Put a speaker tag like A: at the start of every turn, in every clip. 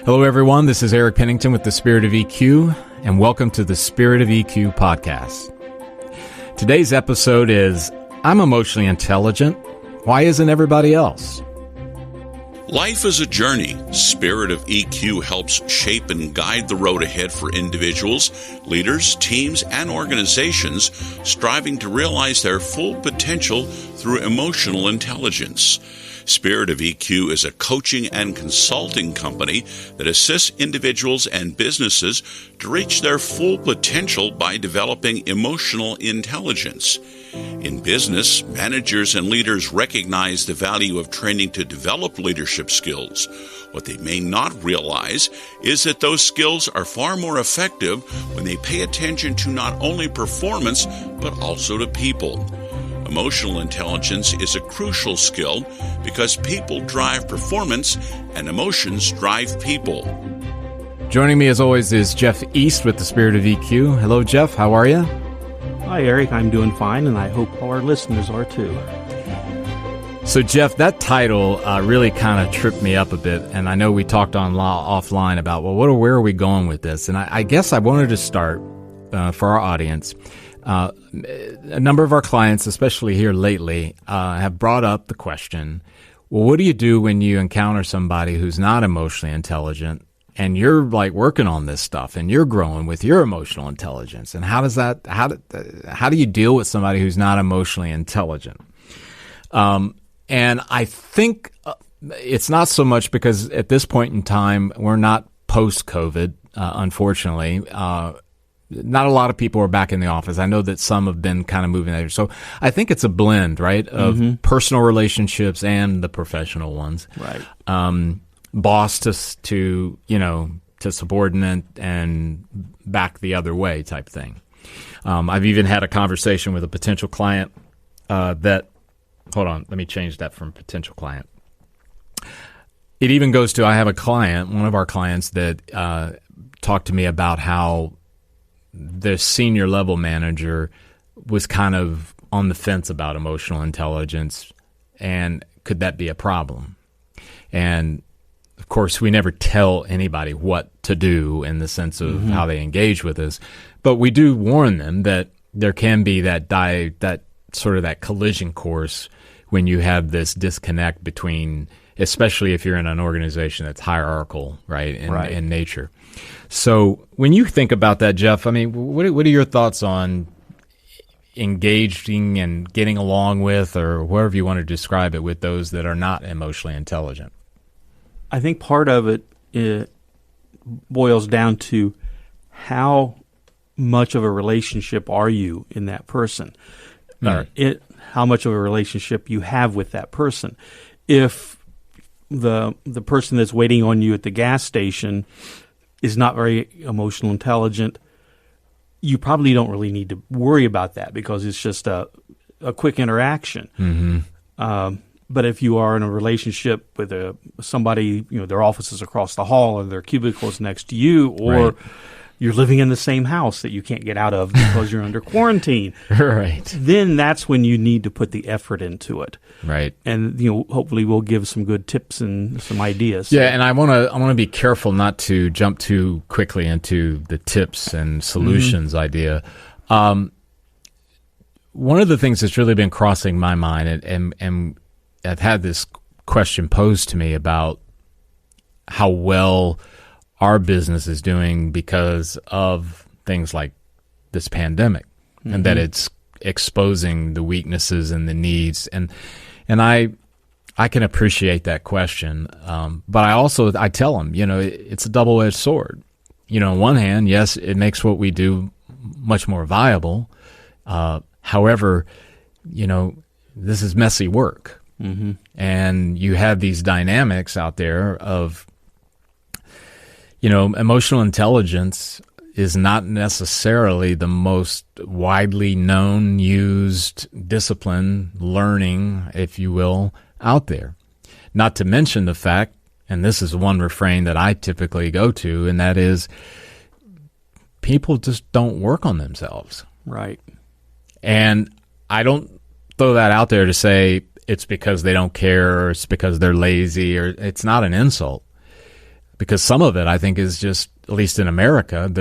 A: Hello, everyone. This is Eric Pennington with the Spirit of EQ, and welcome to the Spirit of EQ podcast. Today's episode is, I'm emotionally intelligent. Why isn't everybody else?
B: Life is a journey. Spirit of EQ helps shape and guide the road ahead for individuals, leaders, teams, and organizations striving to realize their full potential through emotional intelligence. Spirit of EQ is a coaching and consulting company that assists individuals and businesses to reach their full potential by developing emotional intelligence. In business, managers and leaders recognize the value of training to develop leadership skills. What they may not realize is that those skills are far more effective when they pay attention to not only performance, but also to people. Emotional intelligence is a crucial skill because people drive performance and emotions drive people.
A: Joining me as always is Jeff East with the Spirit of EQ. Hello, Jeff. How are you?
C: Hi, Eric. I'm doing fine, and I hope all our listeners are too.
A: So, Jeff, that title really kind of tripped me up a bit, and I know we talked offline about, well, where are we going with this? And I guess I wanted to start for our audience. A number of our clients, especially here lately, have brought up the question, well, what do you do when you encounter somebody who's not emotionally intelligent and you're like working on this stuff and you're growing with your emotional intelligence? And how do you deal with somebody who's not emotionally intelligent? And I think it's not so much because at this point in time, we're not post-COVID, unfortunately. Not a lot of people are back in the office. I know that some have been kind of moving there. So I think it's a blend, right, of personal relationships and the professional ones.
C: Right.
A: Boss to subordinate and back the other way type thing. I've even had a conversation with a potential client hold on, let me change that from potential client. It even goes to, I have a client, one of our clients that talked to me about how the senior level manager was kind of on the fence about emotional intelligence, and could that be a problem? And of course, we never tell anybody what to do in the sense of how they engage with us, but we do warn them that there can be that collision course when you have this disconnect between, especially if you're in an organization that's hierarchical, right, in nature. So when you think about that, Jeff, I mean, what are your thoughts on engaging and getting along with, or whatever you want to describe it, with those that are not emotionally intelligent?
C: I think part of it boils down to how much of a relationship are you in that person, how much of a relationship you have with that person. If the person that's waiting on you at the gas station is not very emotional intelligent, you probably don't really need to worry about that because it's just a quick interaction. But if you are in a relationship with somebody, their office is across the hall or their cubicle is next to you, or you're living in the same house that you can't get out of because you're under quarantine, then that's when you need to put the effort into it.
A: Right.
C: And, hopefully we'll give some good tips and some ideas.
A: Yeah, and I want to be careful not to jump too quickly into the tips and solutions idea. One of the things that's really been crossing my mind, and I've had this question posed to me about how well our business is doing because of things like this pandemic, and that it's exposing the weaknesses and the needs. And I can appreciate that question. But I tell them, it's a double-edged sword. On one hand, yes, it makes what we do much more viable. However, this is messy work. And you have these dynamics out there of, emotional intelligence is not necessarily the most widely known, used discipline, learning, if you will, out there. Not to mention the fact, and this is one refrain that I typically go to, and that is people just don't work on themselves.
C: Right.
A: And I don't throw that out there to say it's because they don't care or it's because they're lazy, or it's not an insult. Because some of it, I think, is just, at least in America,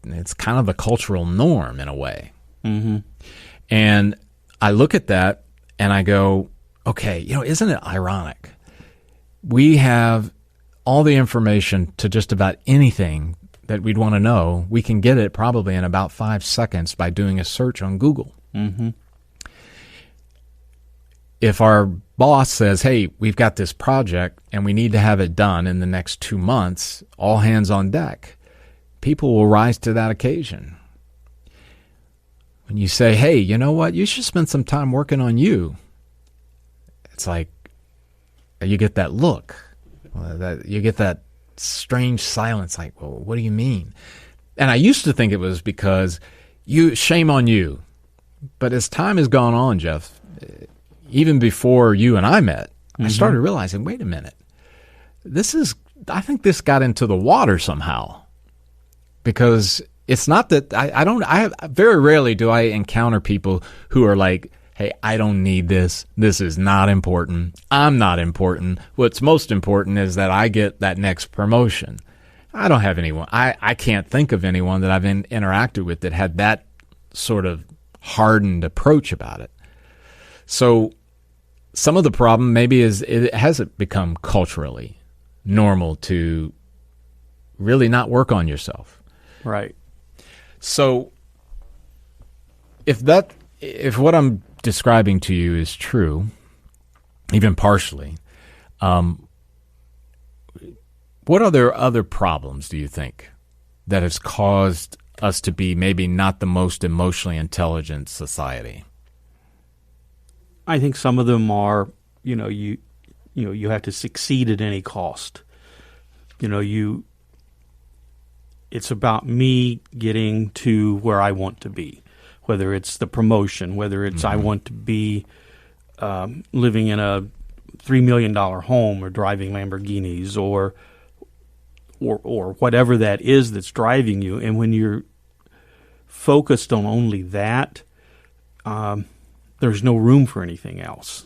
A: it's kind of a cultural norm in a way.
C: Mm-hmm.
A: And I look at that and I go, okay, isn't it ironic? We have all the information to just about anything that we'd want to know. We can get it probably in about 5 seconds by doing a search on Google.
C: Mm-hmm.
A: If our boss says, hey, we've got this project and we need to have it done in the next 2 months, all hands on deck, people will rise to that occasion. When you say, hey, you know what, you should spend some time working on you, it's like you get that look. You get that strange silence like, well, what do you mean? And I used to think it was because shame on you. But as time has gone on, Jeff, even before you and I met, I started realizing, wait a minute, I think this got into the water somehow. Because it's not that very rarely do I encounter people who are like, hey, I don't need this. This is not important. I'm not important. What's most important is that I get that next promotion. I don't have anyone. I can't think of anyone that I've interacted with that had that sort of hardened approach about it. So some of the problem maybe is it hasn't become culturally normal to really not work on yourself.
C: Right.
A: So if what I'm describing to you is true, even partially, what other problems do you think that has caused us to be maybe not the most emotionally intelligent society?
C: I think some of them are, you have to succeed at any cost. It's about me getting to where I want to be, whether it's the promotion, whether it's I want to be living in a $3 million home or driving Lamborghinis or whatever that is that's driving you. And when you're focused on only that, there's no room for anything else.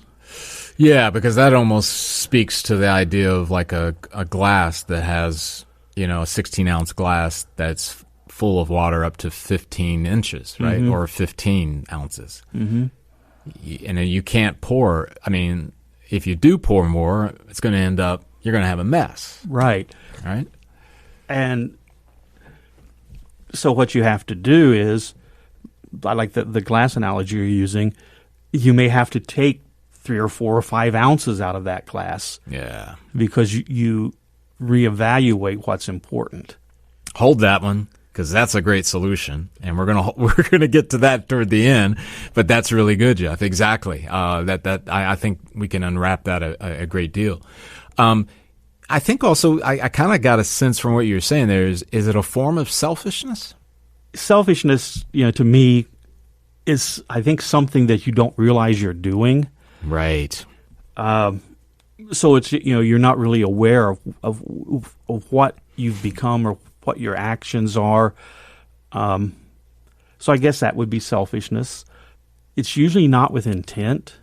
A: Yeah, because that almost speaks to the idea of like a glass that has, a 16-ounce glass that's full of water up to 15 inches, right? Or 15 ounces. Mm-hmm. And you can't pour. I mean, if you do pour more, it's going to end up, you're going to have a mess.
C: Right.
A: Right?
C: And so what you have to do is, I like the glass analogy you're using, you may have to take 3 or 4 or 5 ounces out of that glass.
A: Yeah.
C: Because you reevaluate what's important. Hold
A: that one, because that's a great solution, and we're gonna get to that toward the end. But that's really good, Jeff. Exactly. I think we can unwrap that a great deal. I think also I kind of got a sense from what you were saying there is it a form of selfishness?
C: Selfishness, to me, is I think something that you don't realize you're doing.
A: Right.
C: So it's you're not really aware of what you've become or what your actions are. So I guess that would be selfishness. It's usually not with intent.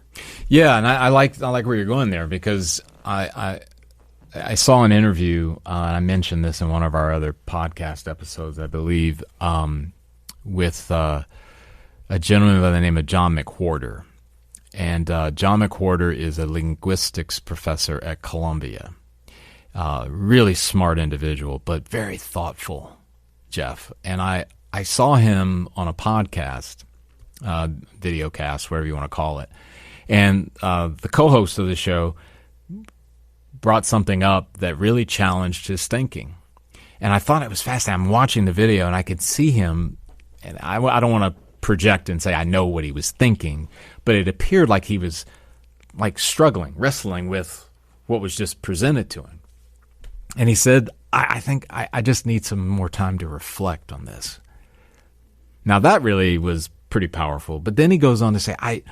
A: Yeah, and I like where you're going there because I saw an interview. I mentioned this in one of our other podcast episodes, I believe, with a gentleman by the name of John McWhorter. And John McWhorter is a linguistics professor at Columbia. Really smart individual, but very thoughtful, Jeff. And I saw him on a podcast, videocast, whatever you want to call it. And the co-host of the show brought something up that really challenged his thinking. And I thought it was fascinating. I'm watching the video, and I could see him, and I don't want to project and say I know what he was thinking, but it appeared like he was like wrestling with what was just presented to him. And he said, I think I just need some more time to reflect on this. Now that really was pretty powerful. But then he goes on to say, I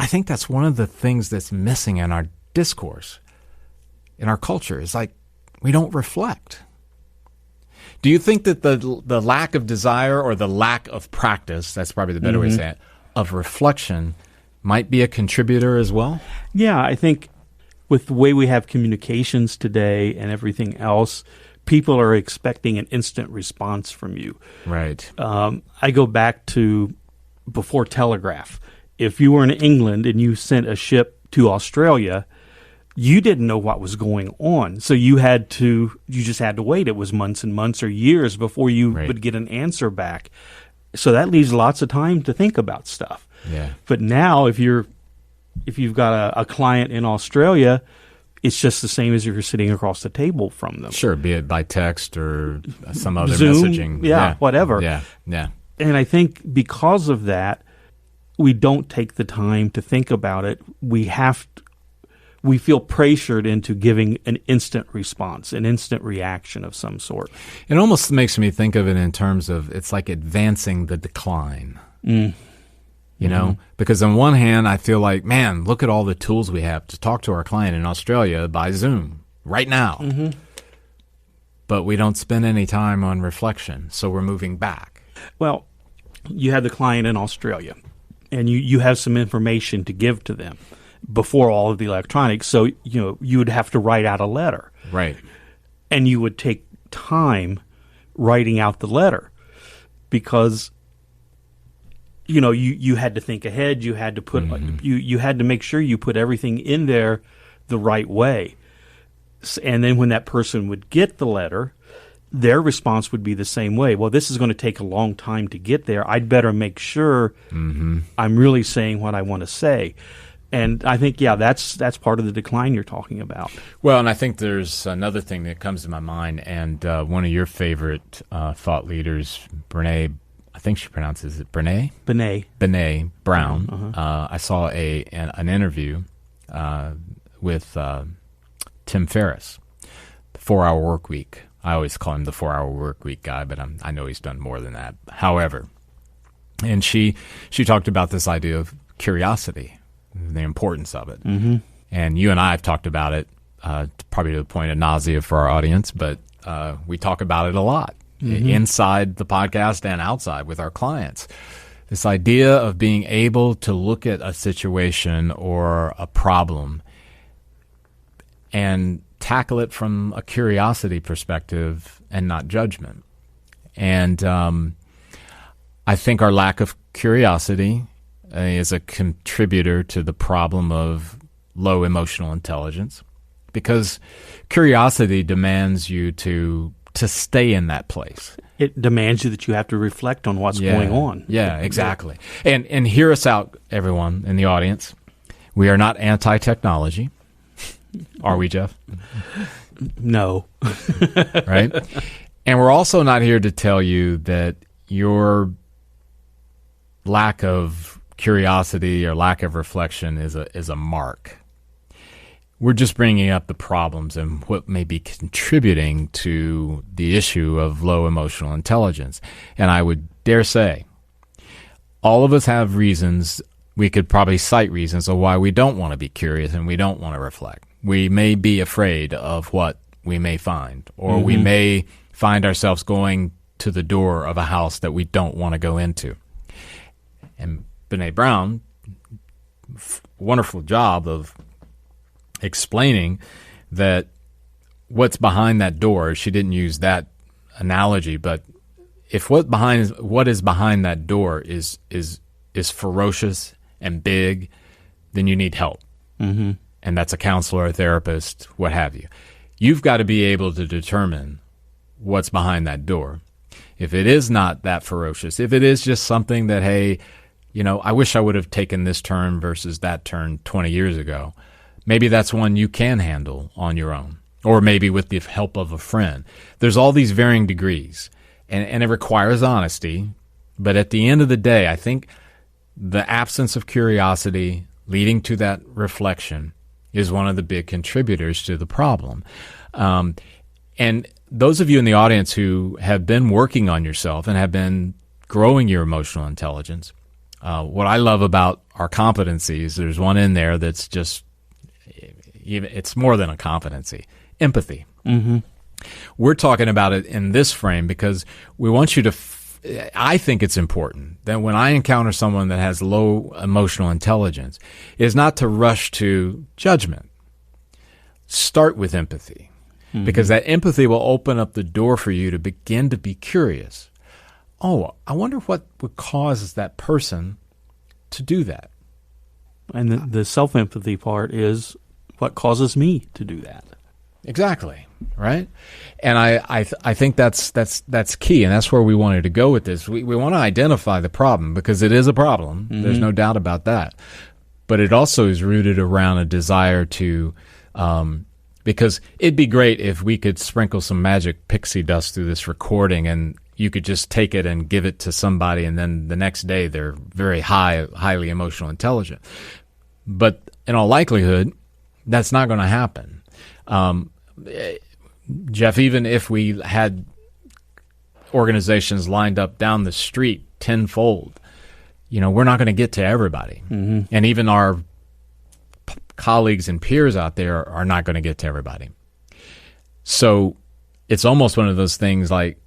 A: think that's one of the things that's missing in our discourse, in our culture, is like we don't reflect. Do you think that the lack of desire or the lack of practice, that's probably the better way to say it, of reflection might be a contributor as well?
C: Yeah, I think with the way we have communications today and everything else, people are expecting an instant response from you.
A: Right.
C: I go back to before telegraph. If you were in England and you sent a ship to Australia, you didn't know what was going on. So you just had to wait. It was months and months or years before you would get an answer back. So that leaves lots of time to think about stuff.
A: Yeah.
C: But now if you've got a client in Australia, it's just the same as if you're sitting across the table from them.
A: Sure, be it by text or some other
C: Zoom,
A: messaging.
C: Whatever.
A: Yeah.
C: And I think because of that, we don't take the time to think about it. We feel pressured into giving an instant response, an instant reaction of some sort.
A: It almost makes me think of it in terms of it's like advancing the decline. You know, because on one hand, I feel like, man, look at all the tools we have to talk to our client in Australia by Zoom right now. But we don't spend any time on reflection, so we're moving back.
C: Well, you have the client in Australia, and you have some information to give to them before all of the electronics. So, you would have to write out a letter.
A: Right.
C: And you would take time writing out the letter because, you had to think ahead. You had to put you had to make sure you put everything in there the right way. And then when that person would get the letter, their response would be the same way. Well, this is going to take a long time to get there. I'd better make sure I'm really saying what I want to say. And I think, that's part of the decline you're talking about.
A: Well, and I think there's another thing that comes to my mind, and one of your favorite thought leaders, Brene, I think she pronounces it Brene? Brene Brown. I saw an interview with Tim Ferriss, the 4-Hour Work Week. I always call him the 4-Hour Work Week guy, but I know he's done more than that. However, and she talked about this idea of curiosity, the importance of it. And you and I have talked about it, probably to the point of nausea for our audience, but we talk about it a lot inside the podcast and outside with our clients. This idea of being able to look at a situation or a problem and tackle it from a curiosity perspective and not judgment. And I think our lack of curiosity is a contributor to the problem of low emotional intelligence, because curiosity demands you to stay in that place.
C: It demands you that you have to reflect on what's going on.
A: Yeah, exactly. And hear us out, everyone in the audience. We are not anti-technology. Are we, Jeff?
C: No.
A: Right? And we're also not here to tell you that your lack of curiosity or lack of reflection is a mark. We're just bringing up the problems and what may be contributing to the issue of low emotional intelligence. And I would dare say, all of us have reasons. We could probably cite reasons of why we don't want to be curious and we don't want to reflect. We may be afraid of what we may find, or we may find ourselves going to the door of a house that we don't want to go into. And Brene Brown, wonderful job of explaining that what's behind that door. She didn't use that analogy, but if what is behind that door is ferocious and big, then you need help. And that's a counselor, a therapist, what have you. You've got to be able to determine what's behind that door. If it is not that ferocious, if it is just something that, hey, I wish I would have taken this turn versus that turn 20 years ago, maybe that's one you can handle on your own, or maybe with the help of a friend. There's all these varying degrees, and it requires honesty. But at the end of the day, I think the absence of curiosity leading to that reflection is one of the big contributors to the problem. And those of you in the audience who have been working on yourself and have been growing your emotional intelligence, what I love about our competencies, there's one in there that's just, it's more than a competency, empathy. We're talking about it in this frame because we want you to, I think it's important that when I encounter someone that has low emotional intelligence, is not to rush to judgment. start with empathy, because that empathy will open up the door for you to begin to be curious. Oh, I wonder what would cause that person to do that.
C: And the self-empathy part is what causes me to do that.
A: Exactly, right? And I think that's key, and that's where we wanted to go with this. We want to identify the problem, because it is a problem. There's no doubt about that. But it also is rooted around a desire to, because it'd be great if we could sprinkle some magic pixie dust through this recording and you could just take it and give it to somebody, and then the next day they're very highly emotional intelligent. But in all likelihood, that's not going to happen. Jeff, even if we had organizations lined up down the street tenfold, we're not going to get to everybody. And even our colleagues and peers out there are not going to get to everybody. So it's almost one of those things like,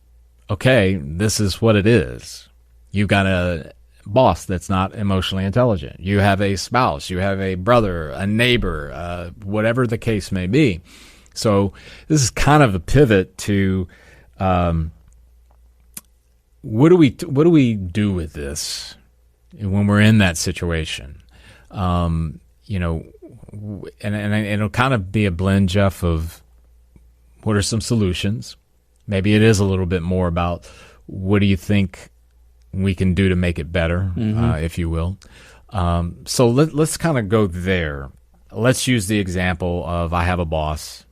A: okay, this is what it is. You've got a boss that's not emotionally intelligent. You have a spouse, you have a brother, a neighbor, whatever the case may be. So this is kind of a pivot to what do we do with this when we're in that situation? And it'll kind of be a blend, Jeff, of what are some solutions. Maybe it is a little bit more about what do you think we can do to make it better, if you will. So let's kind of go there. Let's use the example of I have a boss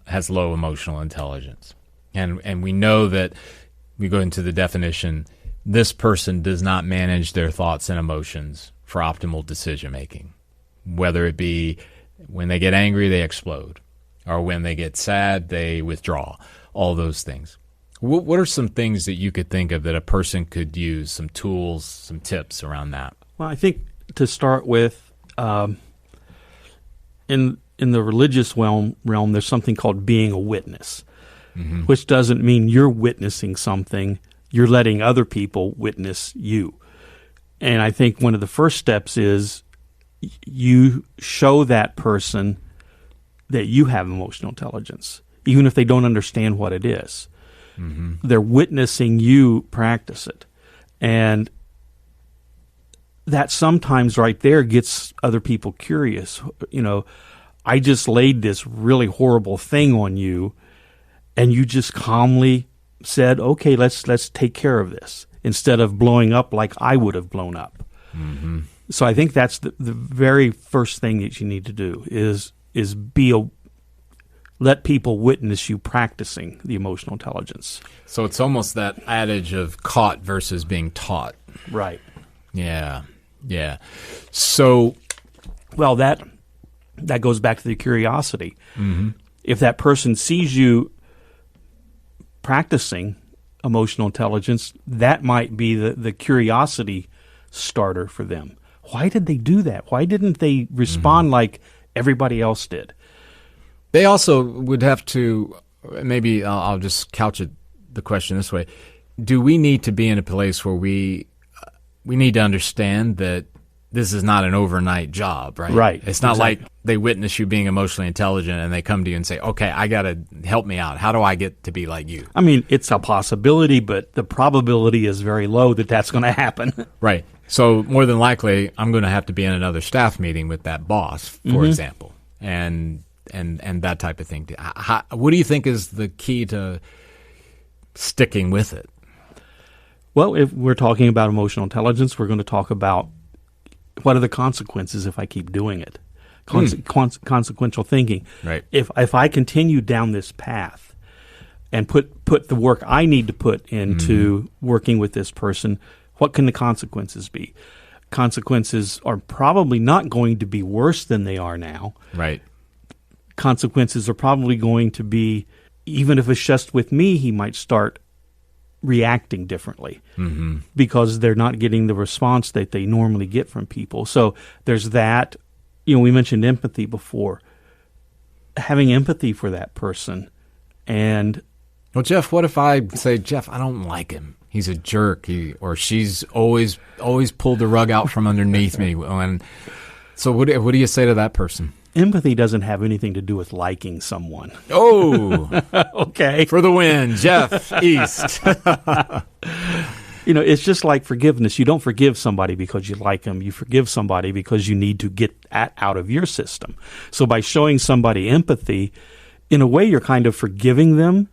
A: has low emotional intelligence. And we know that we go into the definition, this person does not manage their thoughts and emotions for optimal decision making. Whether it be when they get angry, they explode, or when they get sad, they withdraw, all those things. What are some things that you could think of that a person could use, some tools, some tips around that?
C: Well, I think to start with, in the religious realm, there's something called being a witness, which doesn't mean you're witnessing something. You're letting other people witness you. And I think one of the first steps is you show that person that you have emotional intelligence, even if they don't understand what it is. They're witnessing you practice it. And that sometimes right there gets other people curious. I just laid this really horrible thing on you, and you just calmly said, okay, let's take care of this, instead of blowing up like I would have blown up. So I think that's the very first thing that you need to do is let people witness you practicing the emotional intelligence.
A: So it's almost that adage of caught versus being taught.
C: Right.
A: Yeah. So,
C: well, that goes back to the curiosity. If that person sees you practicing emotional intelligence, that might be the curiosity starter for them. Why did they do that? Why didn't they respond like everybody else did?
A: They also would have to, maybe I'll just couch the question this way. Do we need to be in a place where we need to understand that this is not an overnight job, right?
C: Right.
A: It's not like they witness you being emotionally intelligent and they come to you and say, okay, I got to help me out. How do I get to be like you?
C: I mean, it's a possibility, but the probability is very low that that's going to happen.
A: Right. So more than likely, I'm going to have to be in another staff meeting with that boss, for example, and that type of thing. What do you think is the key to sticking with it?
C: Well, if we're talking about emotional intelligence, we're going to talk about what are the consequences if I keep doing it. Consequential thinking.
A: Right.
C: If I continue down this path and put the work I need to put into working with this person, what can the consequences be? Consequences are probably not going to be worse than they are now.
A: Right.
C: Consequences are probably going to be, even if it's just with me, he might start reacting differently because they're not getting the response that they normally get from people. So there's that. We mentioned empathy before. Having empathy for that person. And
A: well, Jeff, what if I say, Jeff, I don't like him. He's a jerk. Or she's always pulled the rug out from underneath me. And so what do you say to that person?
C: empathy doesn't have anything to do with liking someone.
A: Oh,
C: Okay.
A: for the win, Jeff East.
C: It's just like forgiveness. You don't forgive somebody because you like them. You forgive somebody because you need to get that out of your system. So by showing somebody empathy, in a way, you're kind of forgiving them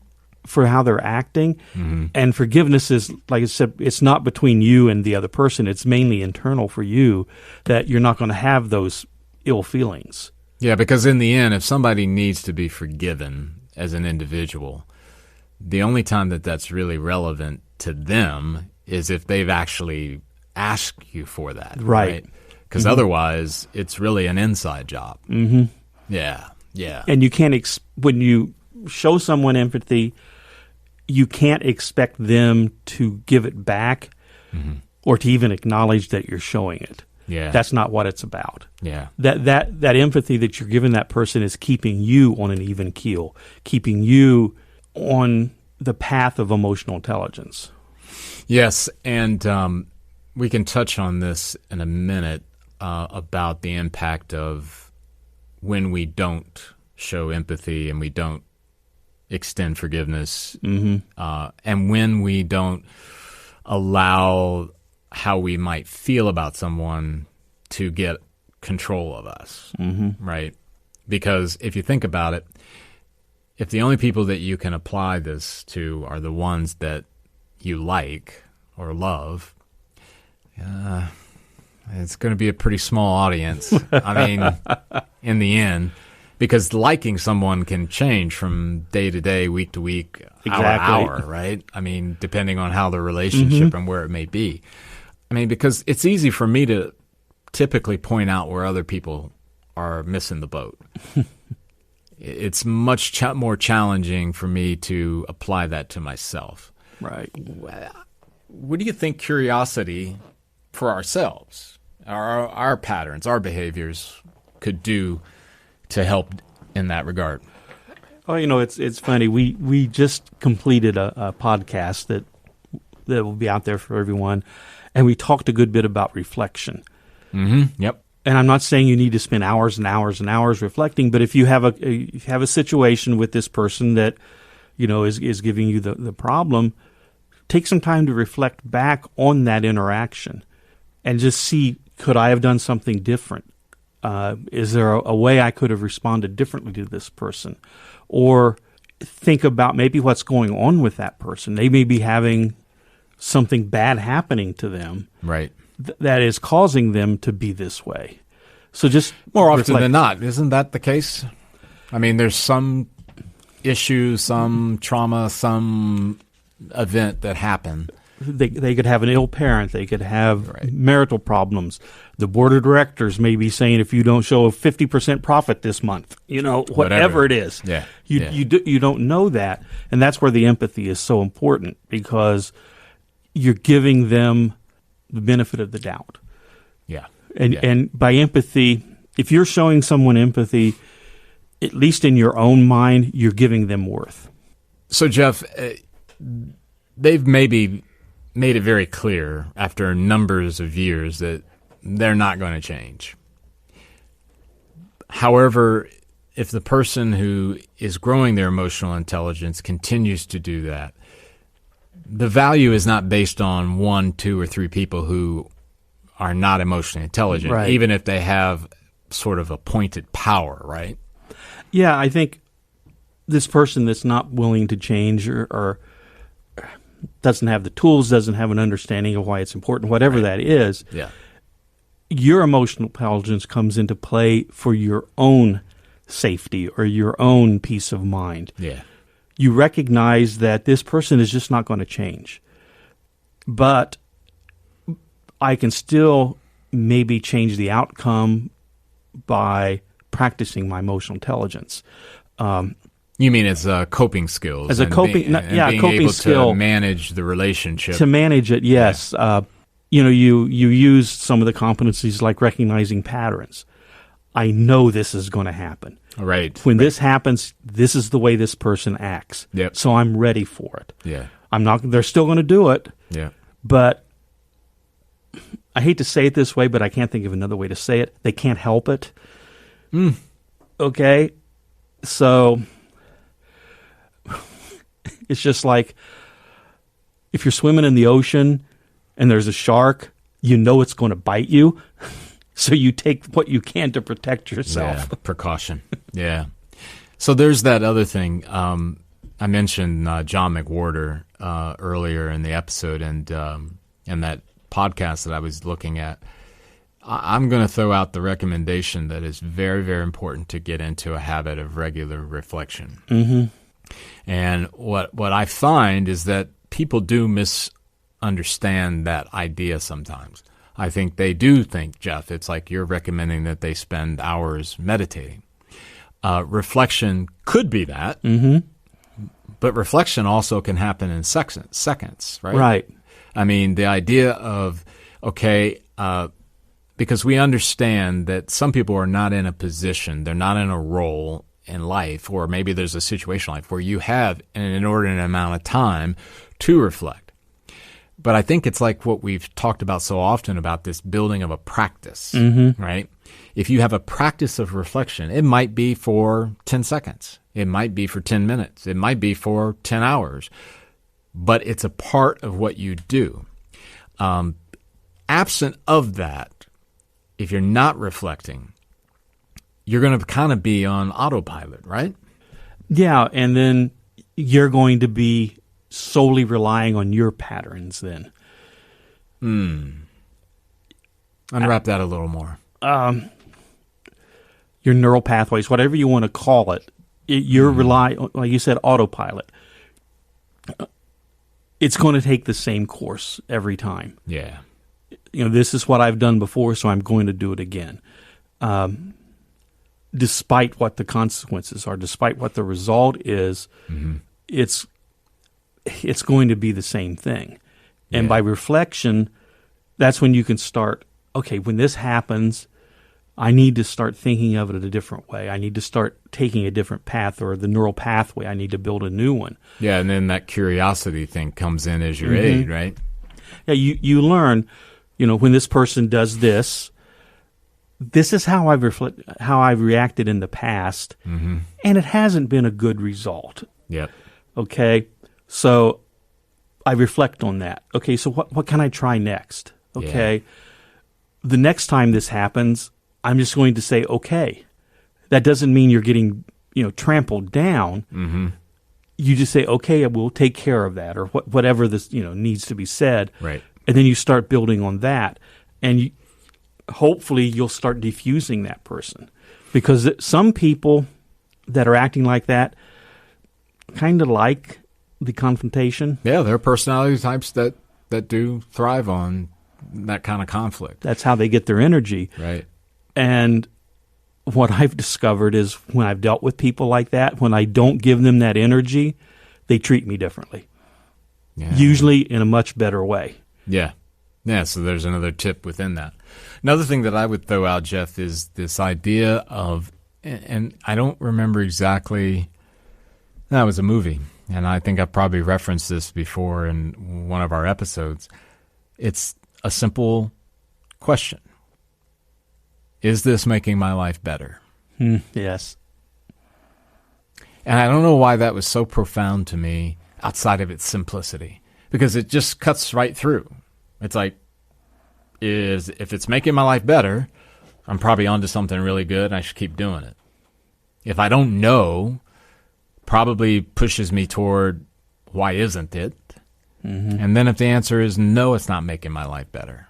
C: for how they're acting. Mm-hmm. And forgiveness is, like I said, it's not between you and the other person. It's mainly internal for you, that you're not going to have those ill feelings.
A: Yeah, because in the end, if somebody needs to be forgiven as an individual, the only time that that's really relevant to them is if they've actually asked you for that.
C: Right.
A: Because
C: mm-hmm.
A: otherwise, it's really an inside job.
C: Mm-hmm.
A: Yeah, yeah.
C: And you can't, when you show someone empathy, you can't expect them to give it back mm-hmm. or to even acknowledge that you're showing it.
A: Yeah.
C: That's not what it's about.
A: Yeah.
C: That empathy that you're giving that person is keeping you on an even keel, keeping you on the path of emotional intelligence.
A: Yes, and we can touch on this in a minute about the impact of when we don't show empathy and we don't extend forgiveness, mm-hmm. And when we don't allow how we might feel about someone to get control of us, mm-hmm. right? Because if you think about it, if the only people that you can apply this to are the ones that you like or love, it's going to be a pretty small audience. I mean, in the end, because liking someone can change from day to day, week to week, hour to hour, right? I mean, depending on how the relationship mm-hmm. and where it may be. I mean, because it's easy for me to typically point out where other people are missing the boat. It's much more challenging for me to apply that to myself.
C: Right.
A: What do you think curiosity for ourselves, our patterns, our behaviors could do to help in that regard?
C: Oh, it's funny. We just completed a podcast that will be out there for everyone, and we talked a good bit about reflection.
A: Mm-hmm. Yep.
C: And I'm not saying you need to spend hours and hours and hours reflecting, but if you have a situation with this person that is giving you the problem, take some time to reflect back on that interaction and just see, could I have done something different? Is there a way I could have responded differently to this person? Or think about maybe what's going on with that person. They may be having something bad happening to them.
A: Right.
C: That is causing them to be this way. So just
A: more often than not, isn't that the case? I mean, there's some issue, some trauma, some event that happened.
C: They could have an ill parent. They could have marital problems. The board of directors may be saying, if you don't show a 50% profit this month, whatever it is.
A: Yeah.
C: You don't know that. And that's where the empathy is so important, because you're giving them the benefit of the doubt.
A: Yeah.
C: And by empathy, if you're showing someone empathy, at least in your own mind, you're giving them worth.
A: So, Jeff, they've maybe made it very clear after numbers of years that they're not going to change. However, if the person who is growing their emotional intelligence continues to do that, the value is not based on 1, 2, or 3 people who are not emotionally intelligent,
C: right.
A: Even if they have sort of appointed power, right?
C: Yeah, I think this person that's not willing to change or doesn't have the tools, doesn't have an understanding of why it's important, whatever that is, your emotional intelligence comes into play for your own safety or your own peace of mind.
A: Yeah.
C: You recognize that this person is just not going to change. But I can still maybe change the outcome by practicing my emotional intelligence.
A: You mean as coping skills?
C: As a coping,
A: being
C: coping
A: able
C: skill
A: to manage the relationship.
C: To manage it, yes.
A: Yeah.
C: You use some of the competencies like recognizing patterns. I know this is going to happen.
A: Right.
C: When this happens, this is the way this person acts.
A: Yep.
C: So I'm ready for it.
A: Yeah.
C: They're still going to do it.
A: Yeah.
C: But I hate to say it this way, but I can't think of another way to say it. They can't help it. Okay? So it's just like if you're swimming in the ocean and there's a shark, you know it's going to bite you. So you take what you can to protect yourself.
A: Yeah, precaution. Yeah. So there's that other thing. I mentioned John McWhorter earlier in the episode, and that podcast that I was looking at. I'm going to throw out the recommendation that is very, very important to get into a habit of regular reflection.
C: Mm-hmm.
A: And what I find is that people do misunderstand that idea sometimes. I think they do think, Jeff, it's like you're recommending that they spend hours meditating. Reflection could be that, but reflection also can happen in seconds, right?
C: Right.
A: I mean, the idea of, because we understand that some people are not in a position, they're not in a role in life, or maybe there's a situation in life where you have an inordinate amount of time to reflect. But I think it's like what we've talked about so often about this building of a practice, right? If you have a practice of reflection, it might be for 10 seconds. It might be for 10 minutes. It might be for 10 hours. But it's a part of what you do. Absent of that, if you're not reflecting, you're going to kind of be on autopilot, right?
C: Yeah, and then you're going to be solely relying on your patterns then.
A: Unwrap that a little more.
C: Your neural pathways, whatever you want to call it, you're relying, like you said, autopilot. It's going to take the same course every time.
A: Yeah.
C: This is what I've done before, so I'm going to do it again. Despite what the consequences are, despite what the result is, it's going to be the same thing. And by reflection, that's when you can start, okay, when this happens, I need to start thinking of it in a different way. I need to start taking a different path, or the neural pathway. I need to build a new one.
A: Yeah, and then that curiosity thing comes in as your aid, right?
C: Yeah, you learn, when this person does this, this is how I've reacted in the past, and it hasn't been a good result.
A: Yep.
C: Okay, so I reflect on that. Okay, so what can I try next? Okay, the next time this happens, I'm just going to say, okay. That doesn't mean you're getting trampled down. You just say, okay, we'll take care of that, or whatever this needs to be said.
A: Right.
C: And then you start building on that, and hopefully you'll start diffusing that person, because some people that are acting like that kind of like the confrontation.
A: Yeah, there are personality types that do thrive on that kind of conflict.
C: That's how they get their energy.
A: Right.
C: And what I've discovered is when I've dealt with people like that, when I don't give them that energy, they treat me differently.
A: Yeah.
C: Usually in a much better way.
A: Yeah. Yeah, so there's another tip within that. Another thing that I would throw out, Jeff, is this idea of, and I don't remember exactly, that was a movie, and I think I've probably referenced this before in one of our episodes. It's a simple question. Is this making my life better?
C: Yes.
A: And I don't know why that was so profound to me outside of its simplicity, because it just cuts right through. It's like, if it's making my life better, I'm probably onto something really good and I should keep doing it. If I don't know, probably pushes me toward why isn't it? And then if the answer is no, it's not making my life better,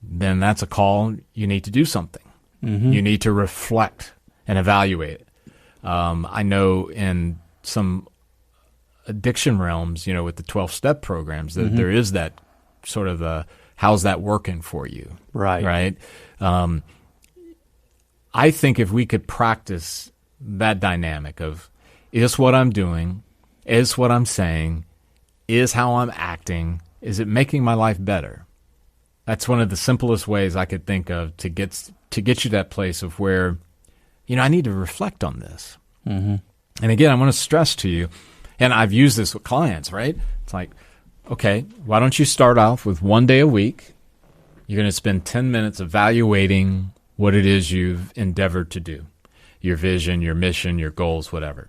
A: then that's a call. You need to do something. You need to reflect and evaluate it. I know in some addiction realms, with the 12-step programs, that there is that sort of how's that working for you?
C: Right.
A: I think if we could practice that dynamic of, is what I'm doing, is what I'm saying, is how I'm acting, is it making my life better? That's one of the simplest ways I could think of to get you to that place of where, I need to reflect on this. And again, I want to stress to you, and I've used this with clients, right? It's like, okay, why don't you start off with 1 day a week? You're going to spend 10 minutes evaluating what it is you've endeavored to do. your vision, your mission, your goals, whatever.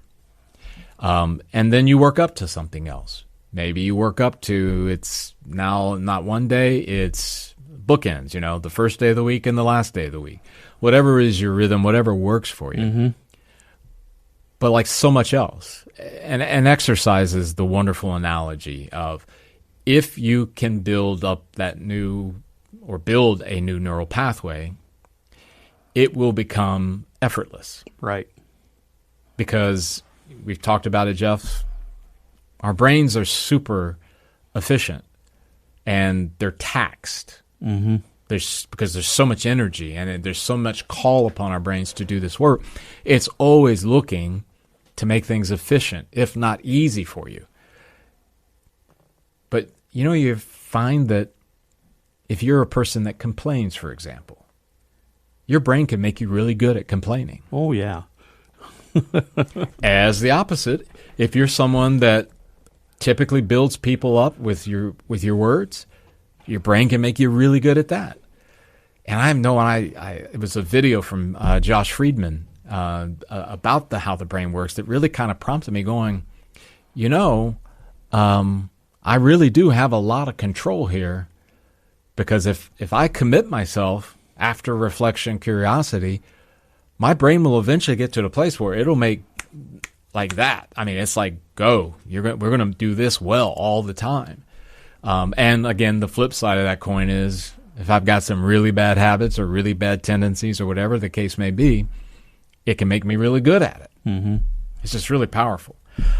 A: And then you work up to something else. Maybe you work up to, it's now not one day, it's bookends, the first day of the week and the last day of the week. Whatever is your rhythm, whatever works for you. Mm-hmm. But like so much else, and exercise is the wonderful analogy of if you can build up build a new neural pathway, it will become effortless.
C: Right. Because
A: we've talked about it, Jeff, our brains are super efficient and they're taxed. Mm-hmm. Because there's so much energy and there's so much call upon our brains to do this work. It's always looking to make things efficient, if not easy for you. But, you find that if you're a person that complains, for example, your brain can make you really good at complaining.
C: Oh, yeah.
A: As the opposite, if you're someone that typically builds people up with your words, your brain can make you really good at that. And it was a video from Josh Friedman about how the brain works that really kind of prompted me going, I really do have a lot of control here, because if I commit myself after reflection, curiosity, my brain will eventually get to the place where it'll make like that. I mean, it's like, go, we're going to do this well all the time. And again, the flip side of that coin is if I've got some really bad habits or really bad tendencies or whatever the case may be, it can make me really good at it. Mm-hmm. It's just really powerful.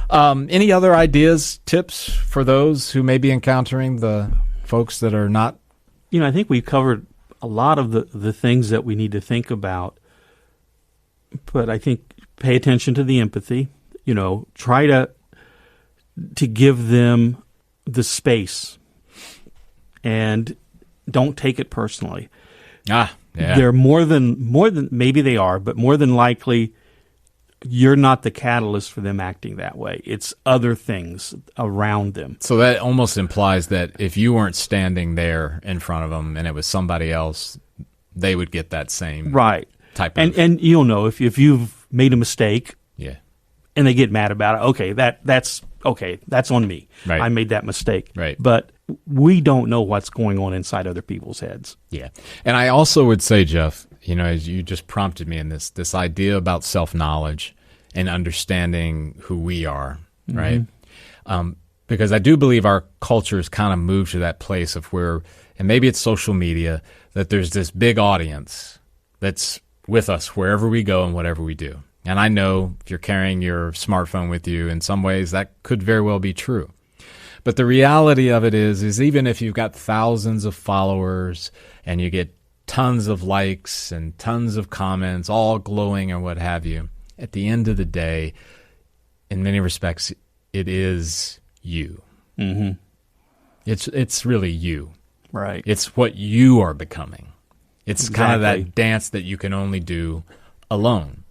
A: Any other ideas, tips for those who may be encountering the folks that are not?
C: I think we've covered a lot of the things that we need to think about. But I think pay attention to the empathy. Try to give them the space, and don't take it personally.
A: Yeah.
C: They're more than maybe they are, but more than likely you're not the catalyst for them acting that way. It's other things around them.
A: So that almost implies that if you weren't standing there in front of them and it was somebody else, they would get that same type of...
C: And you'll know if you've made a mistake,
A: yeah,
C: and they get mad about it, okay, that's on me.
A: Right.
C: I made that mistake.
A: Right.
C: But we don't know what's going on inside other people's heads.
A: Yeah. And I also would say, Jeff, as you just prompted me in this idea about self-knowledge and understanding who we are, right? Mm-hmm. Because I do believe our culture has kind of moved to that place of where, and maybe it's social media, that there's this big audience that's with us wherever we go and whatever we do. And I know if you're carrying your smartphone with you, in some ways that could very well be true. But the reality of it is even if you've got thousands of followers and you get tons of likes and tons of comments, all glowing or what have you, at the end of the day, in many respects, it is you. Mm-hmm. It's really you.
C: Right.
A: It's what you are becoming. It's kind of that dance that you can only do alone.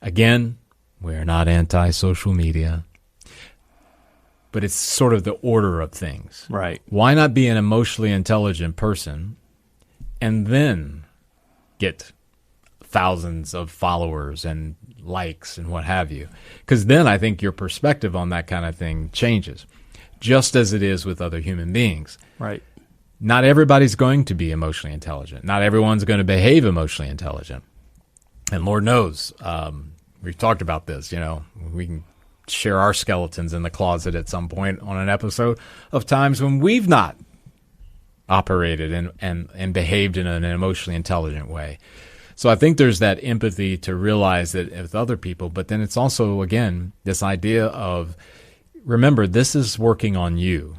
A: Again, we're not anti-social media, but it's sort of the order of things.
C: Right.
A: Why not be an emotionally intelligent person and then get thousands of followers and likes and what have you? Because then I think your perspective on that kind of thing changes, just as it is with other human beings.
C: Right.
A: Not everybody's going to be emotionally intelligent. Not everyone's going to behave emotionally intelligent. And Lord knows, we've talked about this, we can share our skeletons in the closet at some point on an episode of times when we've not operated and behaved in an emotionally intelligent way. So I think there's that empathy to realize that with other people, but then it's also, again, this idea of, remember, this is working on you.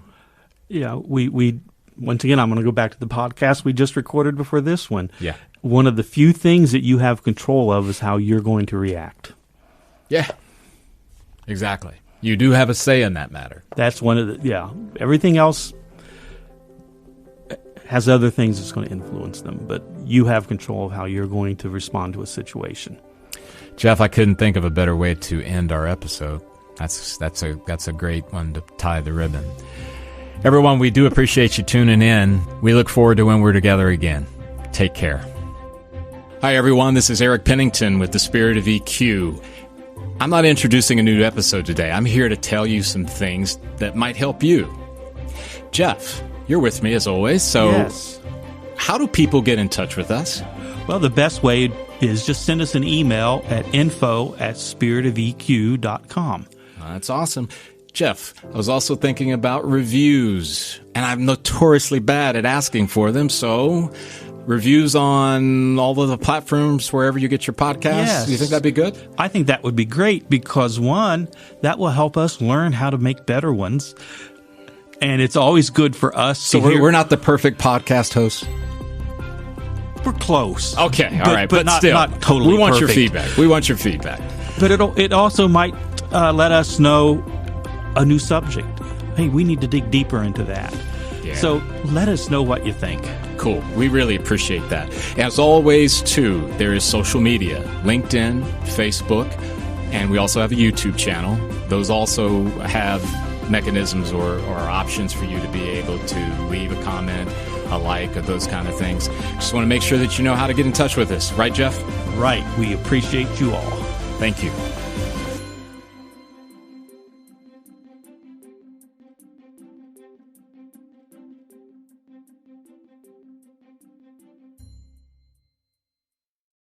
C: Yeah, we once again, I'm going to go back to the podcast we just recorded before this one.
A: Yeah.
C: One of the few things that you have control of is how you're going to react.
A: Yeah, exactly. You do have a say in that matter.
C: That's one of everything else has other things that's going to influence them, but you have control of how you're going to respond to a situation.
A: Jeff, I couldn't think of a better way to end our episode. That's a great one to tie the ribbon. Everyone, we do appreciate you tuning in. We look forward to when we're together again. Take care. Hi, everyone. This is Eric Pennington with The Spirit of EQ. I'm not introducing a new episode today. I'm here to tell you some things that might help you. Jeff, you're with me as always. So
C: Yes.
A: How do people get in touch with us?
C: Well, the best way is just send us an email at info@spiritofeq.com.
A: That's awesome. Jeff, I was also thinking about reviews, and I'm notoriously bad at asking for them, so reviews on all of the platforms, wherever you get your podcasts.
C: Yes.
A: Do you think that'd be good?
C: I think that would be great because, one, that will help us learn how to make better ones. And it's always good for us
A: So
C: to hear.
A: we're not the perfect podcast hosts?
C: We're close.
A: Okay, all right, but
C: not,
A: still,
C: not totally
A: we want your
C: perfect.
A: feedback. We want your feedback.
C: But it also might let us know a new subject. Hey, we need to dig deeper into that.
A: Yeah.
C: So let us know what you think.
A: Cool. We really appreciate that. As always, too, there is social media, LinkedIn, Facebook, and we also have a YouTube channel. Those also have mechanisms or options for you to be able to leave a comment, a like, or those kind of things. Just want to make sure that you know how to get in touch with us. Right, Jeff?
C: Right. We appreciate you all.
A: Thank you.